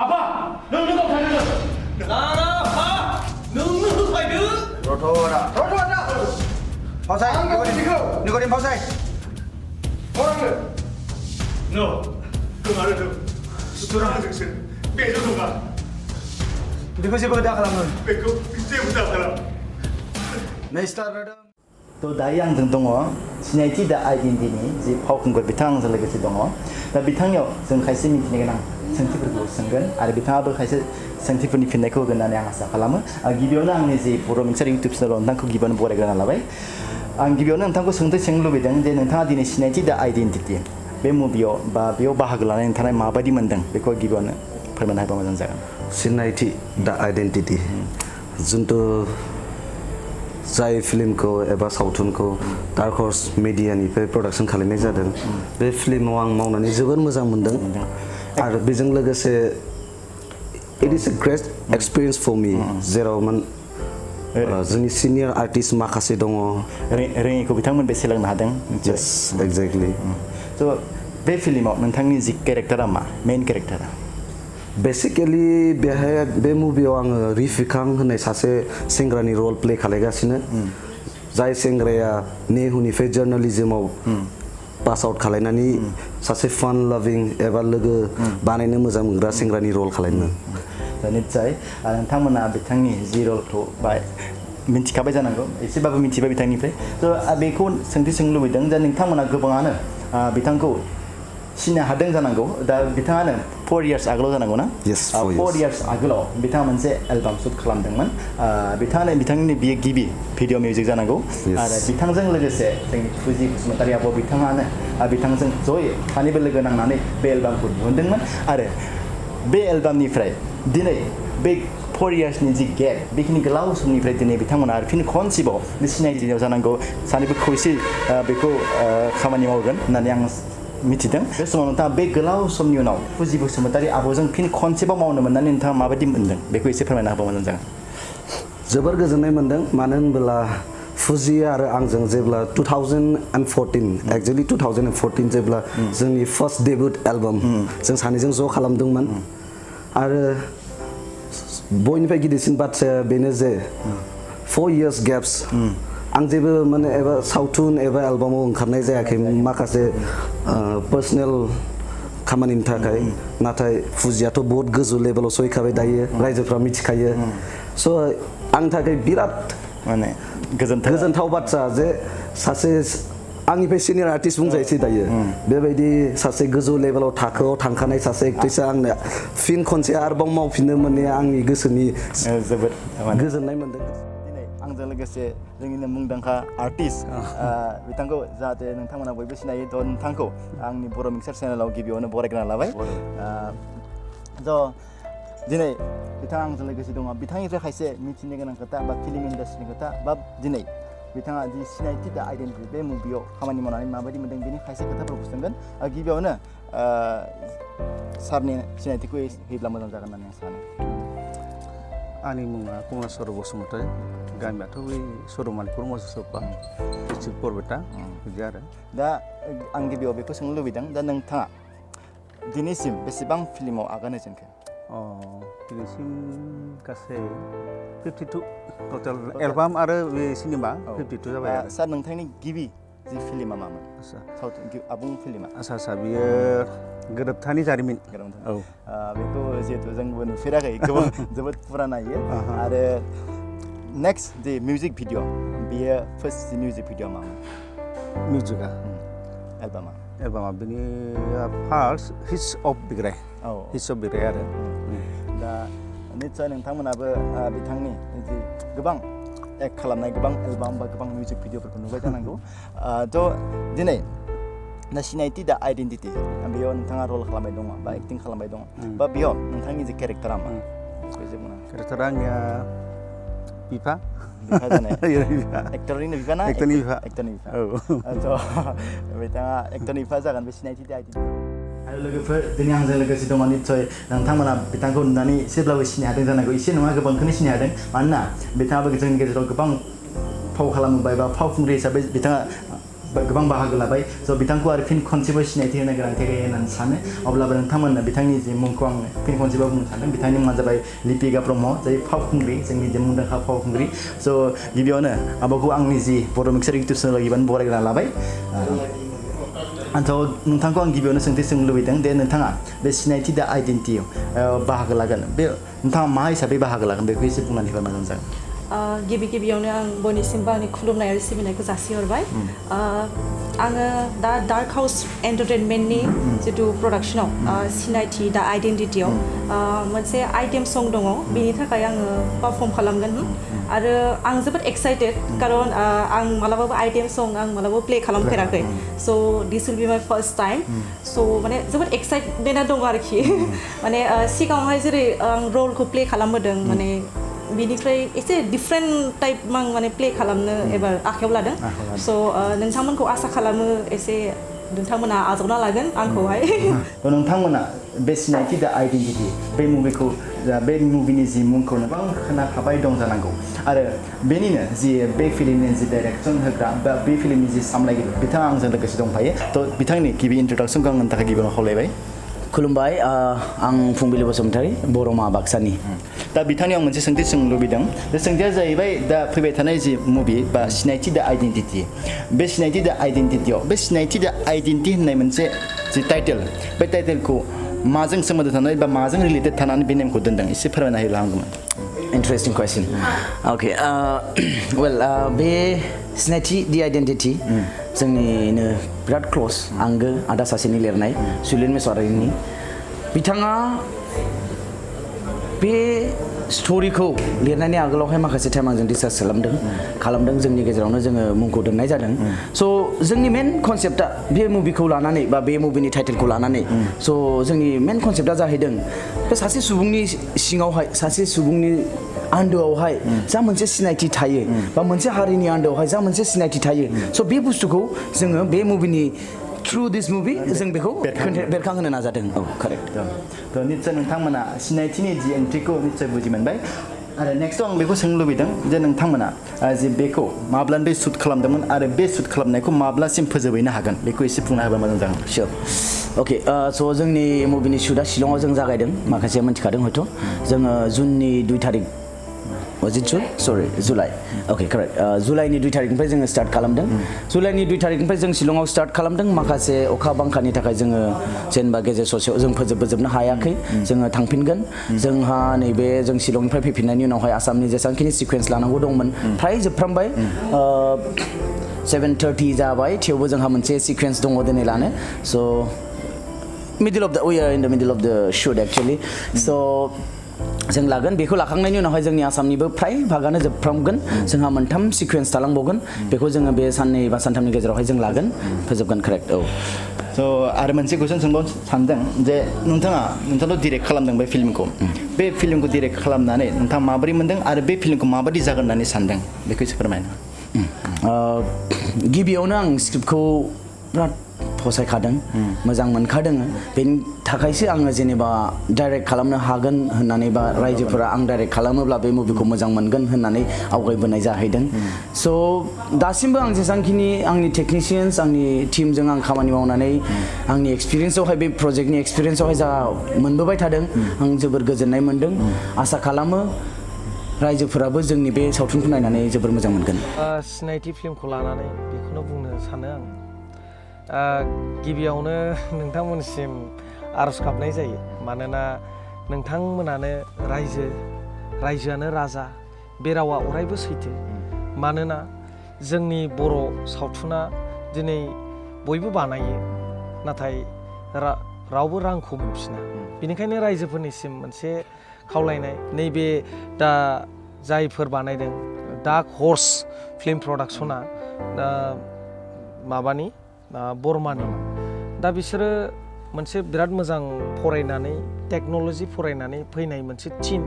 아빠! 너는 가야 나라 봐! 너는 가야 로토라 파우사이 니거린 파우사이 뭐라고? 너, 그 말을 좀 수술하는 즉슨 매주던가 니거시 버다 칼라문 그 그제부터 하라 네스타르담 또 다이앙 등 दङ सिनायथि दा आइडेन्टिटिनि जि फावखुंगुर बिथांजों लोगोसे दङ दा बिथांनियाव जों खायसे मिथिनो गोनां सोंथिफोरखौ सोंगोन आरो बिथाङाबो खायसे सोंथिफोरनि फिननायखौ होगोन होननानै आं आसा खालामो गिबियावनो आंनि जि बर' मिक्सार इउटुब चेनेलाव नोंथांखौ गिबियावनो बरायग्रोना लाबाय आं गिबियावनो नोंथांखौ सोंनो लुबैदों जे नोंथाङा दिनै सिनायथि दा आइडेन्टिटि बे मुभियाव बा बेयाव बाहागो लानाय नोंथाङा माबायदि मोनदों बेखौ गिबियावनो फोरमायना होबा मोजां जागोन सिनायथि दा आइडेन्टिटि जिन्तु जाय फिल्मखौ एबा सावथुनखौ डार्क हर्स मिडियानिफ्राय प्रडाक्सन खालामनाय जादों बे फिल्माव आं मावनानै जोबोर मोजां मोनदों आरो बेजों लोगोसे it is a great experience for me जेराव जोंनि सिनियर आर्टिस्ट माखासे दङ रोङिखौ बिथांमोनबो सोलोंनो हादों यस एक्जेक्टलि स' बे फिल्माव नोंथांनि जि केरेक्टारा मा मेइन केरेक्टारा बेसिकेलि बेहाय बे मुभियाव आङो रिफिकां होननाय सासे सेंग्रानि रल प्ले खालायगासिनो जाय सेंग्राया नेहुनिफ्राय जार्नालिज्माव पास आउट खालायनानै सासे फान लाभिं एबा लोगो बानायनो मोजां मोनग्रा सेंग्रानि रल खालायनो निस्सय नोंथांमोना बिथांनि जि रलखौ बा मिन्थिखाबाय जानांगौ एसेबाबो मिथिबाय बिथांनिफ्राय थ' बेखौ सोंनो लुबैदों जे नोंथांमोना गोबाङानो बिथांखौ सिनाय हादों जानांगौ दा बिथाङानो 4 years आगोलाव जानांगौ ना 4 years आगोलाव बिथाङा मोनसे एलबाम शुट खालामदोंमोन बिथांनि बियो गिबि भिडिअ मिउजिक जानांगौ आरो बिथांजों लोगोसे जोंनि फुजि बसुमतारी आब' बिथाङानो बिथांजों जयै सानैबो लोगो नांनानै बे एलबामखौ दिहुनदोंमोन आरो बे एलबामनिफ्राय दिनै बे 4 yearsनि जि गेप बेखिनि गोलाव समनिफ्राय दिनै बिथांमोना आरो फिन खनसेबाव बे सिनायथियाव जानांगौ सानैबो खौसे बेखौ खामानि मावगोन होननानै आं मिथिदों बे समाव नोंथाङा बे गोलाव समनि उनाव फुजि बसुमतारी आब'जों फिन खनसेबाव मावनो मोननानै नोंथाङा माबायदि मोनदों बेखौ एसे फोरमायना होबा मोजां जागोन जोबोर गोजोननाय मोनदों मानो होनब्ला फुजि आरो आंजों जेब्ला 2014 एक्जेक्टलि 2014 जेब्ला जोंनि फार्स्ट डेब्युट एलबाम जों सानैजों ज' खालामदोंमोन आरो बयनिफ्राय गिदिरसिन बाथ्राया बेनो जे 4 years गेप्स आं जेबो माने एबा सावथुन एबा एलबामाव ओंखारनाय जायाखै माखासे पार्सनेल खामानिनि थाखाय नाथाय फुजियाथ' बहुत गोजौ लेभेलाव सहैखाबाय दायो रायजोफ्रा मिथिखायो स' आंनि थाखाय बिराद माने गोजोनथाव बाथ्रा जे सासे आंनिफ्राय सिनियर आर्टिस्ट बुंजायोसै दायो बेबायदि सासे गोजौ लेभेलाव थाखोआव थांखानाय सासे एक्ट्रेसा आंनो फिन खनसे आरोबाव मावफिननो मोननाया आंनि गोसोनि जोबोद गोजोननाय मोनदों दिनै आंजों लोगोसे जोंनिनो मुंदांखा आर्टिस्ट बिथांखौ जाहाथे नोंथांमोना बयबो सिनायो थ' नोंथांखौ आंनि बर' मिक्सार चेनेलाव गिबियावनो बरायग्रोना लाबाय थ' दिनै बिथाङा आंजों लोगोसे दङ बिथांनिफ्राय खायसे मिथिनो गोनां खोथा बा फिल्म इन्डास्ट्रिनि खोथा बा दिनै बिथाङा जि सिनायथि दा आइडेन्टिटि बे मुभियाव खामानि मावनानै माबायदि मोनदों बेनि खायसे खोथाफोरखौ सोंगोन गिबियावनो सारनि सिनायथिखौ होयोब्ला मोजां जागोन होननानै आं सानो आंनि मुङा कमलेश्वर बसुमतारी गामियाथ' बै सरमालिपुर मस'सपा डिस्ट्रिक्ट बरपेटा बिदि आरो दा आं गिबियाव बेखौ सोंनो लुबैदों दा नोंथाङा दिनैसिम बेसेबां फिल्माव आगान होजेनखो दिनैसिम गासै 52 टटेल एलबाम आरो बे सिनेमा 52 जाबाय आरो सार नोंथांनि गिबि जि फिल्मा मामोन सावथुन आबुं फिल्मा आसा बियो गोरोबथानि जारिमिन औ बेखौ जिहेतु जोंबो नुफेराखै गोबां जोबोद फुराना इयो आरो नेक्स्ट जि मिउजिक भिडिअ बेयो फार्स्ट जि मिउजिक भिडिअ मामोन मिउजिकआ एलबामा बेनि फार्स्ट हिट्स अफ बिग्राय आरो दा निस्सय नोंथांमोनाबो बिथांनि जि गोबां एक्ट खालामनाय गोबां एलबाम बा गोबां मिउजिक भिडिअफोरखौ नुबाय जानांगौ थ' दिनै दा सिनायथि दा आइडेन्टिटि बेयाव नोंथाङा रल खालामबाय दङ बा एक्टिं खालामबाय दङ बा बेयाव नोंथांनि जि केरेक्टारा मा केरेक्टारा आंनिया बिफा एक्टरनि बिफा ना एक्टरनि बिफा थ' बिथाङा एक्टरनि बिफा जागोन बे सिनायथि दा आइडेन्टिटि आरो लोगोफोर दिनै आंजों लोगोसे दङ निस्सय नोंथांमोना बिथांखौ नुनानै एसेब्लाबो सिनाय हादों जानांगौ एसे नङा गोबांखौनो सिनाय हादों मानोना बिथाङाबो जोंनि गेजेराव गोबां फाव खालामबाय बा फावखुंग्रि हिसाबै बिथाङा गोबां बाहागो लाबाय स' बिथांखौ आरो फिन खनसेबो सिनायथि होनो गोनांथि गैया होननानै सानो अब्लाबो नोंथांमोननो बिथांनि जि मुंखौ आं फिन खनसेबो बुंनो सानदों बिथांनि मुङा जाबाय लिपिका ब्रह्म जाय फावखुंग्रि जोंनि जे मुंदांखा फावखुंग्रि स' गिबियावनो आब'खौ आंनि जि बर' मिक्सार इउटुब चेनेलाव गिबियावनो बरायग्रा लाबाय थ' नोंथांखौ आं गिबियावनो सोंथि सोंनो लुबैदों दे नोंथाङा बे सिनायथि दा आइडेन्टिटियाव बाहागो लागोन बे नोंथाङा मा हिसाबै बाहागो लागोन बेखौ एसे बुंनानै होबा मोजां जागोन गिबियावनो आं बयनिसिमबो आंनि खुलुमनाय आरो सिबिनायखौ जासिहरबाय आङो दा डार्क हाउस एन्टारटेनमेन्टनि जितु प्रडाक्सनाव सिनायथि दा आइडेन्टिटियाव मोनसे आइटेम सं दङ बेनि थाखाय आङो पारफर्म खालामगोन आरो आं जोबोद एक्साइटेड खारन आं मालाबाबो आइटेम सं आं मालाबाबो प्ले खालामफेराखै स' दिस विल बि माइ फार्स्ट टाइम स' माने जोबोद एक्साइटमेन्टआ दङ आरोखि माने सिगाङावहाय जेरै आं रलखौ प्ले खालामबोदों माने बिनिफ्राय एसे डिफरेन्ट टाइप आं माने प्ले खालामनो एबार आखायाव लादों स' नोंथांमोनखौ आसा खालामो एसे नोंथांमोना आजावना लागोन आंखौहाय नोंथांमोना बे सिनायथि दा आइडेन्टिटि बे मुभिखौ बे मुभिनि जि मुंखौ गोबां खोनाखाबाय दं जानांगौ आरो बेनिनो जि बे फिल्मनि जि डाइरेक्सन होग्रा बा बे फिल्मनि जि सामलायगिरि बिथाङा आंजों लोगोसे दंफायो थ' बिथांनि गिबि इन्ट्रडाक्सनखौ आंनि थाखाय गिबियावनो खावलायबाय खुलुमबाय आं फुंबिलि बसुमतारी बरमा बाक्सानि दा बिथांनियाव मोनसे सोंथि सोंनो लुबैदों बे सोंथिया जाहैबाय दा फैबाय थानाय जि मुभि बा सिनायथि दा आइडेन्टिटि बे सिनायथि दा आइडेन्टिटियाव बे सिनायथि दा आइडेन्टिटि होननाय मोनसे जि टाइटेल बे टाइटेलखौ माजों सोमोन्दो थानाय बा माजों रिलेटेड थानानै बे नेमखौ दोनदों एसे फोरमायना होयोब्ला हामगौमोन Interesting question. Okay. बे सिनायथि दि आइडेन्टिटि जोंनिनो बिराद क्लस आंगो आदा सासेनि लिरनाय सुलिन मेसवारिनि बिथाङा बे स्ट'रिखौ लिरनायनि आगोलावहाय माखासे टाइम आंजों डिसकास खालामदों जोंनि गेजेरावनो जोङो मुंखौ दोननाय जादों स' जोंनि मेन कनसेप्टआ बे मुभिखौ लानानै बा बे मुभिनि टाइटेलखौ लानानै स' जोंनि मेन कनसेप्टआ जाहैदों बे सासे सुबुंनि सिङावहाय सासे सुबुंनि आन्दोआवहाय जा मोनसे सिनायथि थायो बा मोनसे हारिनि आन्दोआवहाय जा मोनसे सिनायथि थायो स' बे बुस्थुखौ जोङो बे मुभिनि थ्रु दिस मुभि जों बेखौ बेरखांहोनो नाजादों औ कारेक्ट थ' निस्सय नोंथांमोना सिनायथिनि जि ओंथिखौ निस्सय बुजि मोनबाय आरो नेक्स्टआव आं बेखौ सोंनो लुबैदों जे नोंथांमोना जे बेखौ माब्लानिफ्राय शुट खालामदोंमोन आरो बे शुट खालामनायखौ माब्लासिम फोजोबहैनो हागोन बेखौ एसे बुंना होबा मोजां जागोन सियर अके स' जोंनि मुभिनि शुटआ शिलंआव जों जागायदों माखासे मोन्थिखादों हयथ' जोङो जुननि 2 तारिख जुलाइ अके कारेक्ट जुलाइनि 2 तारिखनिफ्राय जोङो स्टार्ट खालामदों जुलाइनि 2 तारिखनिफ्राय जों शिलंआव स्टार्ट खालामदों माखासे अखा बांखानि थाखाय जोङो जेनेबा गेजेर ससेयाव जों फोजोबनो हायाखै जोङो थांफिनगोन जोंहा नैबे जों शिलंनिफ्राय फैफिननायनि उनावहाय आसामनि जेसेबांखिनि सिकुवेन्स लानांगौ दंमोन फ्राय जोबफ्रामबाय 7:30 जाबाय थेवबो जोंहा मोनसे सिकुवेन्स दङ दिनै लानो स' we are in the middle of the shoot actually so जों लागोन बेखौ लाखांनायनि उनावहाय जोंनि आसामनिबो फ्राय भागानो जोबफ्रामगोन जोंहा 3 सिकुवेन्स थालांबावगोन बेखौ जोङो बे 2 बा 3 गेजेरावहाय जों लागोन फोजोबगोन कारेक्ट औ स' आरो मोनसे कुइसन सोंबावनो सानदों जे नोंथाङाथ' डिरेक्ट खालामदों बे फिल्मखौ डिरेक्ट खालामनानै नोंथाङा माबोरै मोनदों आरो बे फिल्मखौ माबायदि जागोन होननानै सानदों बेखौ एसे फोरमायनो गिबियावनो आं स्क्रिप्टखौ बिराद फसायखादों मोजां मोनखादों बेनि थाखायसो आङो जेनेबा डाइरेक्ट खालामनो हागोन होननानै बा रायजोफोरा आं डाइरेक्ट खालामोब्ला बे मुभिखौ मोजां मोनगोन होननानै आवगायबोनाय जाहैदों स' दासिमबो आं जेसेबांखिनि आंनि टेकनिशियान्स आंनि टिमजों आं खामानि मावनानै आंनि एक्सपिरियेन्सआवहाय बे प्रजेक्टनि एक्सपिरियेन्सआवहाय जा मोनबोबाय थादों आं जोबोर गोजोननाय मोनदों आसा खालामो रायजोफोराबो जोंनि बे सावथुनखौ नायनानै जोबोर मोजां मोनगोन सिनायथि फिल्मखौ लानानै बेखौनो बुंनो सानो आं गिबियावनो नोंथांमोनसिम आरज गाबनाय जायो मानोना नोंथांमोनानो रायजोआनो राजा बे रावा अरायबो सैथो मानोना जोंनि बर' सावथुना दिनै बयबो बानायो नाथाय रावबो रांखौ मोनफिना बेनिखायनो रायजोफोरनिसिम मोनसे खावलायनाय नैबे दा जायफोर बानायदों डार्क हर्स फिल्म प्रडाक्सना बर्मानि दा बिसोरो मोनसे बिराद मोजां फरायनानै टेक्न'लजि फरायनानै फैनाय मोनसे टीम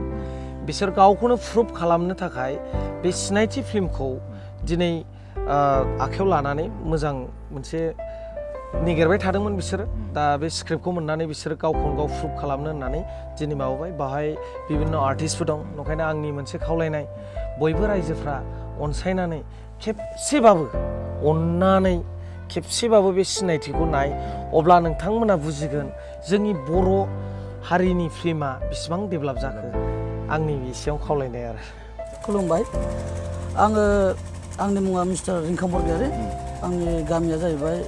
बिसोर गावखौनो प्रुभ खालामनो थाखाय बे सिनायथि फिल्मखौ दिनै आखायाव लानानै मोजां मोनसे निगेरबाय थादोंमोन बिसोरो दा बे स्क्रिप्टखौ मोननानै बिसोरो गावखौनो गाव प्रुभ खालामनो होननानै दिनै माबाबाय बाहाय बिभिन्न आर्टिस्टफोर दं ओंखायनो आंनि मोनसे खावलायनाय बयबो रायजोफ्रा अनसायनानै खेबसेबाबो अननानै खेबसेबाबो बे सिनायथिखौ नाय अब्ला नोंथांमोना बुजिगोन जोंनि बर' हारिनि फिल्मा बेसेबां डेभेलप जाखो आंनि एसेयाव खावलायनाय आरो खुलुमबाय आंनि मुङा मिस्टार रिंखां बरगयारी आंनि गामिया जाहैबाय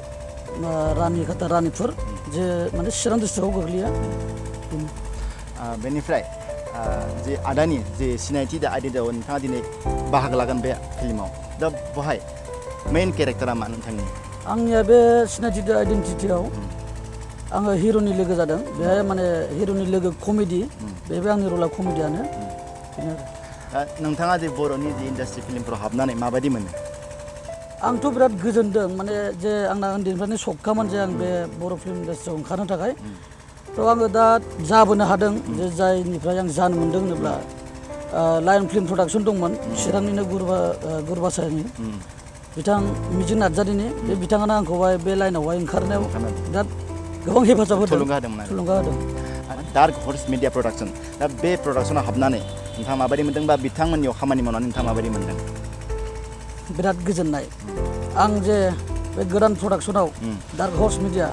रानिखाता रानिपुर जे माने चिरां डिस्ट्रिक्टआव गोग्लैया बेनिफ्राय जे आदानि जे सिनायथि दा आइडेन्टिटियाव नोंथाङा दिनै बाहागो लागोन बे फिल्माव दा बहाय मेइन केरेक्टारा मा नोंथांनि आंनिया बे सिनायथि दा आइडेन्टिटियाव आङो हिर'नि लोगो जादों बेहाय माने हिर'नि लोगो कमेडि बेबो आंनि रला कमेडियानो बेनो आरो नोंथाङा जे बर'नि जे इन्डास्ट्रि फिल्मफोराव हाबनानै माबायदि मोनो आंथ' बिराद गोजोनदों माने जे आंना उन्दैनिफ्रायनो सबखामोन जे आं बे बर' फिल्म इन्डास्ट्रियाव ओंखारनो थाखाय थ' आङो दा जाबोनो हादों जे जायनिफ्राय आं जानो मोन्दों होनोब्ला लायन फिल्म प्रडाक्सन दंमोन चिरांनिनो गुरुबासानि बिथां मिजिं नार्जारिनि बे बिथाङानो आंखौहाय बे लाइनावहाय ओंखारनायाव बिराद गोबां हेफाजाब होदों थुलुंगा होदों डार्क हर्स मिडिया प्रडाक्सन दा बे प्रडाक्सनाव हाबनानै नोंथाङा माबायदि मोन्दों बा बिथांमोननियाव खामानि मावनानै नोंथाङा माबायदि मोन्दों बिराद गोजोननाय आं जे बे गोदान प्रडाक्सनाव डार्क हर्स मिडिया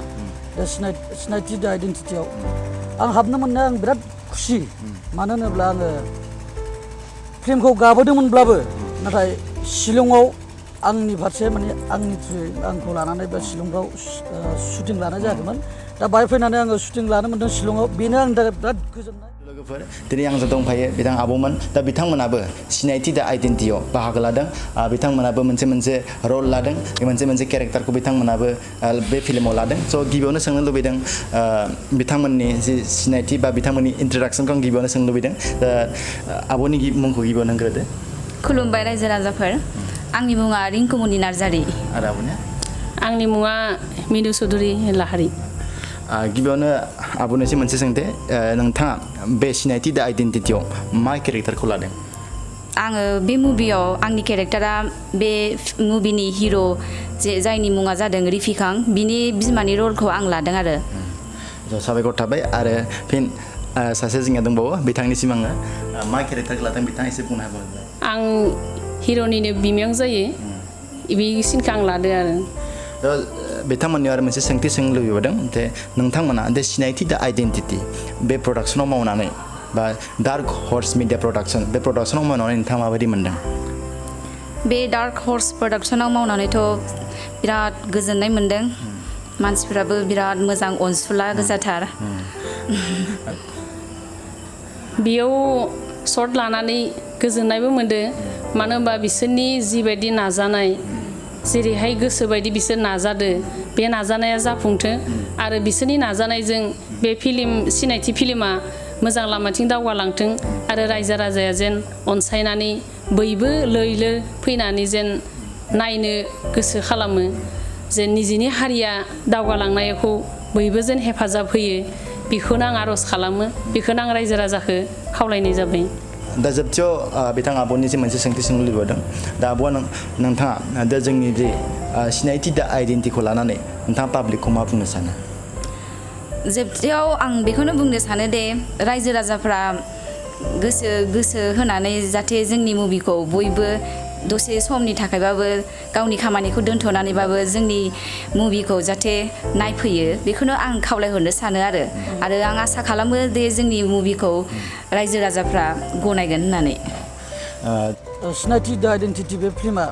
दा सिनायथि दा आइडेन्टिटियाव आं हाबनो मोननाया आं बिराद खुसि मानो होनोब्ला आङो फिल्मखौ गाबोदोंमोनब्लाबो नाथाय शिलंआव आंनि फारसे माने आंनि थ्रुयै आंखौ लानानै बे शिलंफ्राव शुटिं लानाय जायाखैमोन दा बाहाय फैनानै आङो शुटिं लानो मोन्दों शिलंआव बेनो आंनि थाखाय बिराद गोजोननाय लोगोफोर दिनै आंजों दंफायो बिथां आब'मोन दा बिथांमोनाबो सिनायथि दा आइडेन्टिटियाव बाहागो लादों बिथांमोनाबो मोनसे रल लादों मोनसे केरेक्टारखौ बिथांमोनाबो बे फिल्माव लादों स' गिबियावनो सोंनो लुबैदों बिथांमोननि जि सिनायथि बा बिथांमोननि इन्ट्रडाक्सनखौ आं गिबियावनो सोंनो लुबैदों आब'नि मुंखौ गिबियावनो होनग्रोदो खुलुमबाय रायजो राजाफोर आंनि मुङा रिंकुमनि नार्जारि आरो आब'निया आंनि मुङा मिनु चौधुरी लाहारि गिबियावनो आब'निसिम मोनसे सोंथे नोंथाङा बे सिनायथि दा आइडेन्टिटियाव मा केरेक्टारखौ लादों आङो बे मुभियाव आंनि केरेक्टारा बे मुभिनि हिर' जायनि मुङा जादों रिफिखां बिनि बिमानि रलखौ आं लादों आरो साबायखर थाबाय आरो फिन सासे जोंनिया दंबावो बिथांनिसिम आङो मा केरेक्टारखौ लादों बिथाङा एसे बुंनो हागोन आं हिर'निनो बिमायं जायो बे सिनखौ आं लादों आरो दा बिथांमोननियाव आरो मोनसे सोंथि सोंनो लुबैदों जे नोंथांमोना दे सिनायथि दा आइडेन्टिटि बे प्रडाक्सनाव मावनानै बा डार्क हर्स मिडिया प्रडाक्सन बे प्रडाक्सनाव मावनानै नोंथाङा माबायदि मोन्दों बे डार्क हर्स प्रडाक्सनाव मावनानैथ' बिराद गोजोननाय मोन्दों मानसिफोराबो बिराद मोजां अनसुला गोजाथार बेयाव सर्ट लानानै गोजोननायबो मोन्दों मानो होनबा बिसोरनि जिबायदि नाजानाय जेरैहाय गोसो बायदि बिसोर नाजादों बे नाजानाया जाफुंथों आरो बिसोरनि नाजानायजों बे सिनायथि फिल्मा मोजां लामाथिं दावगालांथों आरो रायजो राजाया जेन अनसायनानै बयबो लैलो फैनानै जेन नायनो गोसो खालामो जेन निजिनि हारिया दावगालांनायखौ बयबो जेन हेफाजाब होयो बेखौनो आं आर'ज खालामो बेखौनो आं रायजो राजाखौ खावलायनाय जाबाय दा जोबथियाव बिथां आब'निसिम मोनसे सोंथि सोंनो लुबैदों दा आब'आ नोंथाङा दा जोंनि जे सिनायथि दा आइडेन्टिटिखौ लानानै नोंथाङा पाब्लिकखौ मा बुंनो सानो जोबथियाव आं बेखौनो बुंनो सानो दे रायजो राजाफ्रा गोसो होनानै जाहाथे जोंनि मुभिखौ बयबो दसे समनि थाखायबाबो गावनि खामानिखौ दोनथ'नानैबाबो जोंनि मुभिखौ जाहाथे नायफैयो बेखौनो आं खावलायहरनो सानो आरो आं आसा खालामो दे जोंनि मुभिखौ रायजो राजाफ्रा गनायगोन होननानै सिनायथि दा आइडेन्टिटि बे फिल्मा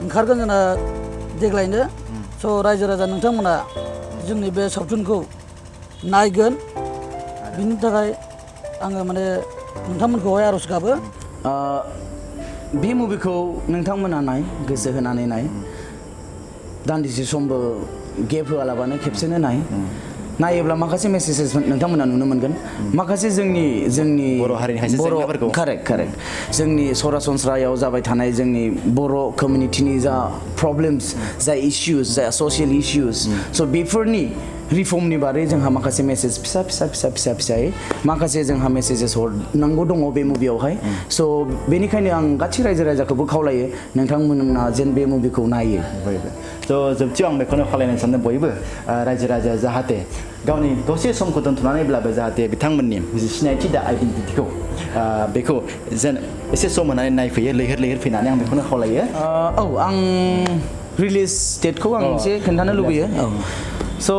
ओंखारगोन जोंना देग्लायनो स' रायजो राजा नोंथांमोना जोंनि बे सावथुनखौ नायगोन बिनि थाखाय आङो माने नोंथांमोनखौहाय आर'ज गाबो बे मुभिखौ नोंथांमोना नाय गोसो होनानै नाय दान्दिसे समबो गेप होआलाबानो खेबसेनो नायोब्ला माखासे मेसेजेस नोंथांमोना नुनो मोनगोन माखासे जोंनि बर' हारिनि खायसे जेंनाफोरखौ कारेक्ट जोंनि सरासनस्रायाव जाबाय थानाय जोंनि बर' कमिउनिटिनि जा प्रब्लेम्स जा इस्युस जा ससियेल इस्युस स' बेफोरनि रिफर्मनि बारै जोंहा माखासे मेसेज फिसायै माखासे जोंहा मेसेजेस हरनांगौ दङ बे मुभियावहाय स' बेनिखायनो आं गासै रायजो राजाखौबो खावलायो नोंथांमोना जेन बे मुभिखौ नायो थ' जोबथियाव आं बेखौनो खावलायनो सानो बयबो रायजो राजाया जाहाथे गावनि दसे समखौ दोनथ'नानैब्लाबो जाहाथे बिथांमोननि सिनायथि दा आइडेन्टिटिखौ बेखौ जेन एसे सम होनानै नायफैयो लैहोर फैनानै आं बेखौनो खावलायो आं रिलिज डेटखौ आं एसे खोन्थानो लुबैयो स'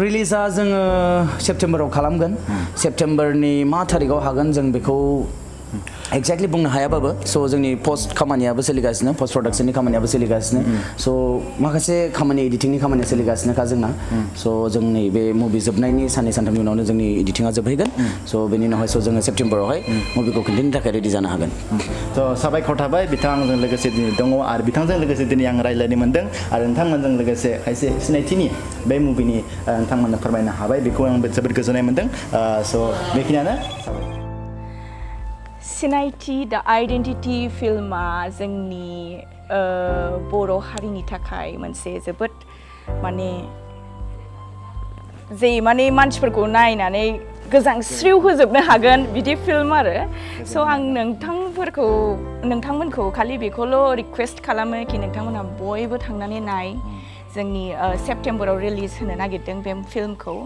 रिलिजा जोङो सेप्तेम्बराव खालामगोन सेप्तेम्बरनि मा थारिखआव हागोन जों बेखौ एक्जेक्टलि बुंनो हायाबाबो स' जोंनि पस्ट खामानियाबो सोलिगासिनो पस्ट प्रडाक्शननि खामानियाबो सोलिगासिनो स' माखासे खामानि एडिटिंनि खामानिया सोलिगासिनोखा जोंना स' जोंनि बे मुभि जोबनायनि साननै सानथामनि उनावनो जोंनि एडिटिंआ जोबहैगोन स' बेनि उनावहाय स' जोङो सेप्तेम्बरावहाय मुभिखौ खिन्थिनो थाखाय रेडि जानो हागोन थ' साबायखर थाबाय बिथांजों लोगोसे दिनै दङ आरो बिथांजों लोगोसे दिनै आं रायज्लायनो मोन्दों आरो नोंथांमोनजों लोगोसे खायसे सिनायथिनि बे मुभिनि नोंथांमोननो फोरमायनो हाबाय बेखौ आं जोबोद गोजोननाय मोन्दों स' बेखिनियानो सिनायथि दा आइडेन्टिटि फिल्मा जोंनि बर' हारिनि थाखाय मोनसे जोबोद माने मानसिफोरखौ नायनानै गोजांस्रिउ होजोबनो हागोन बिदि फिल्म आरो स' आं नोंथांमोनखौ खालि बेखौल' रिकुवेस्ट खालामो कि नोंथांमोनहा बयबो थांनानै नाय जोंनि सेप्तेम्बराव रिलिज होनो नागिरदों बे फिल्मखौ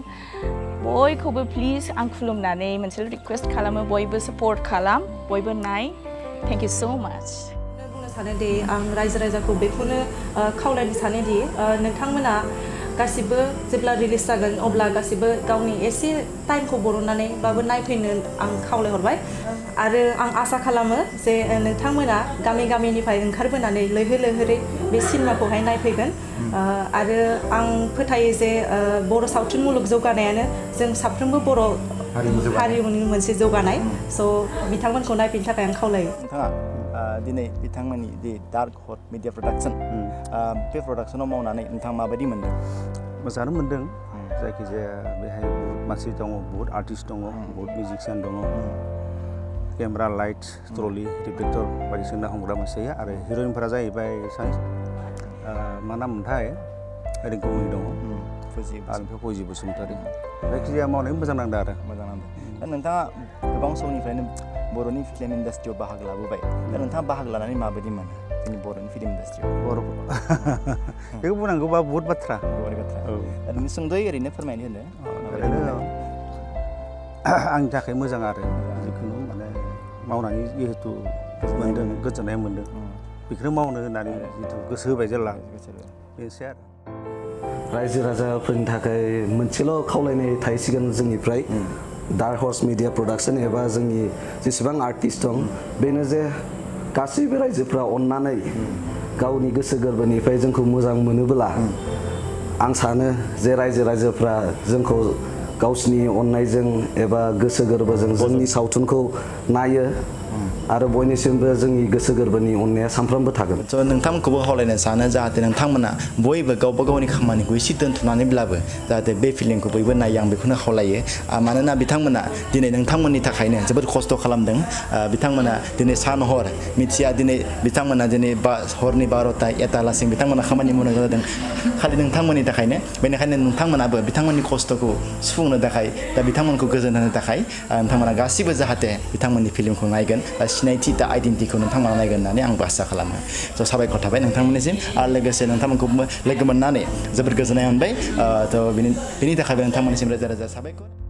बयखौबो प्लिज आं खुलुमनानै मोनसे रिकुवेस्ट खालामो बयबो सापर्ट खालाम बयबो नाय थेंक इउ सो माच बुंनो सानोदि आं रायजो राजाखौ बेखौनो खावलायनो सानोदि नोंथांमोना गासिबो जेब्ला रिलिज जागोन अब्ला गासिबो गावनि एसे टाइमखौ बरननानैबाबो नायफैनो आं खावलायहरबाय आरो आं आसा खालामो जे नोंथांमोना गामिनिफ्राय ओंखारबोनानै लैहोर लैहोरै बे सिनेमाखौहाय नायफैगोन आरो आं फोथायो जे बर' सावथुन मुलुग जौगानायानो जों साफ्रोमबो बर' हारिमुनि मोनसे जौगानाय स' बिथांमोनखौ नायफैनो थाखाय आं खावलायो नोंथाङा दिनै बिथांमोननि दि डार्क हर्स मिडिया प्रडाक्शन बे प्रडाक्शनाव मावनानै नोंथाङा माबायदि मोन्दों मोजाङानो मोन्दों जायखिजाया बेहाय बहुत मानसि दङ बहुत आर्टिस्ट दङ बहुत मिउजिशियान दङ केमेरा लाइट ट्रलि रिफ्लेक्टर बायदिसिना हमग्रा मोसायो आरो हिर'इनफोरा जाहैबाय मा नाममोनथाय रिंकुमनि दङ आरो फौजि बसुमतारी जायखिजाया मावनाय मोजां नांदों आरो मोजां नांदों दा नोंथाङा गोबां समनिफ्रायनो बर'नि फिल्म इन्डास्ट्रियाव बाहागो लाबोबाय दा नोंथाङा बाहागो लानानै माबायदि मोनो जोंनि बर'नि फिल्म इन्डास्ट्रियाव बेखौ बुंनांगौबा बहुत बाथ्रा दा नोंनि सुंद'यै ओरैनो फोरमायनो होनो आंनि थाखाय मोजां आरो जिखुनु माने मावनानै जिहेतु मोन्दों गोजोननाय मोन्दों बेखौनो मावनो होननानै जिथु गोसो होबाय जेला बेनोसै आरो रायजो राजाफोरनि थाखाय मोनसेल' खावलायनाय थाहैसिगोन जोंनिफ्राय डार्क हर्स मिडिया प्रडाक्शन एबा जोंनि जेसेबां आर्टिस्ट दं बेनो जे गासैबो रायजोफ्रा अननानै गावनि गोसो गोरबोनिफ्राय जोंखौ मोजां मोनोब्ला आं सानो जे रायजो राजाफ्रा जोंखौ गावसिनि अननायजों एबा गोसो गोरबोजों जोंनि सावथुनखौ नायो आरो बयनिसिमबो जोंनि गोसो गोरबोनि अननाया सानफ्रोमबो थागोन स' नोंथांमोनखौबो खावलायनो सानो जाहाथे नोंथांमोना बयबो गावबा गावनि खामानिखौ एसे दोनथ'नानैब्लाबो जाहाथे बे फिल्मखौ बयबो नायो आं बेखौनो खावलायो मानोना बिथांमोना दिनै नोंथांमोननि थाखायनो जोबोद खस्थ' खालामदों बिथांमोना दिनै सान हर मिथिया दिनै बिथांमोना दिनै हरनि 12टा 1टालासिम बिथांमोना खामानि मावनो जादों खालि नोंथांमोननि थाखायनो बेनिखायनो नोंथांमोनाबो बिथांमोननि खस्थ'खौ सुफुंनो थाखाय दा बिथांमोनखौ गोजोन होनो थाखाय नोंथांमोना गासिबो जाहाथे बिथांमोननि फिल्मखौ नायगोन सिनायथि दा आइडेन्टिटिखौ नोंथांमोना नायगोन होननानै आंबो आसा खालामो स' साबायखर थाबाय नोंथांमोननिसिम आरो लोगोसे नोंथांमोनखौबो लोगो मोननानै जोबोद गोजोननाय मोनबाय थ' बेनि थाखायबो नोंथांमोननिसिम रोजा रोजा साबायखर